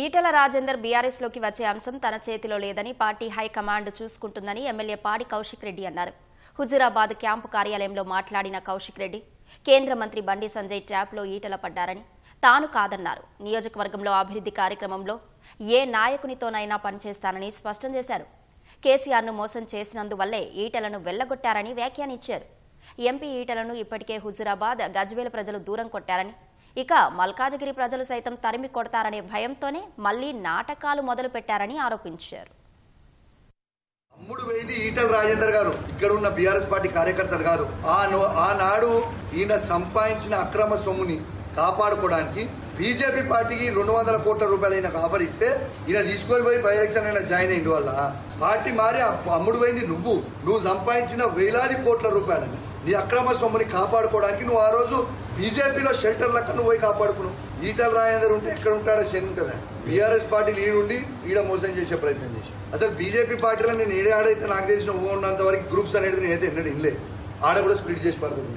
Etela Rajender BRS లోకి వచ్చే అంశం తన చేతిలో లేదని పార్టీ హైకమాండ్ చూసుకుంటుందని ఎమ్మెల్యే పాడి కౌశిక్ రెడ్డి అన్నారు. హుజూరాబాద్ క్యాంపు కార్యాలయంలో మాట్లాడిన కౌశిక్ రెడ్డి కేంద్ర మంత్రి బండి సంజయ్ ట్రాప్లో ఈటెల పడ్డారని తాను కాదన్నారు. నియోజకవర్గంలో అభివృద్ధి కార్యక్రమంలో ఏ నాయకునితోనైనా పనిచేస్తానని స్పష్టం చేశారు. కేసీఆర్ను మోసం చేసినందువల్లే ఈటెలను వెళ్లగొట్టారని వ్యాఖ్యానించారు. ఎంపీ ఈటెలను ఇప్పటికే హుజూరాబాద్ గజ్వేల్ ప్రజలు దూరం కొట్టారని, ఇక మల్కాజిగిరి ప్రజలు సైతం తరిమి కొడతారనే భయంతోనే మళ్లీ నాటకాలు మొదలు పెట్టారని ఆరోపించారు. అమ్ముడు వేది ఈటెల రాజేందర్ గారు ఇక్కడ ఉన్న బీఆర్ఎస్ పార్టీ కార్యకర్తలు కాదు. ఆనాడు ఈయన సంపాదించిన అక్రమ సొమ్ముని కాపాడుకోవడానికి బీజేపీ పార్టీకి 200 కోట్ల రూపాయలు ఈయనకు ఆఫర్ ఇస్తే ఈయన తీసుకొని పోయి బై ఎలక్షన్ అయినా జాయిన్ అయ్యింది. వల్ల పార్టీ మారి అమ్ముడు పోయింది. నువ్వు సంపాదించిన వేలాది కోట్ల రూపాయలని నీ అక్రమ సొమ్ముని కాపాడుకోవడానికి నువ్వు ఆ రోజు బీజేపీలో షెల్టర్ లెక్క నువ్వు పోయి కాపాడుకున్నావు. ఈటెల రాజేందర్ ఉంటే ఎక్కడ ఉంటాడో శని ఉంటుందా? బీఆర్ఎస్ పార్టీ ఈడుండి ఈడ మోసం చేసే ప్రయత్నం చేసి అసలు బీజేపీ పార్టీలో నేను ఆడైతే నాకు తెలిసిన ఉన్నంత వరకు గ్రూప్స్ అనేది నేనైతే ఎన్నడూ ఇన్లే. ఆడ కూడా స్ప్లిట్ చేసి పడుతుంది.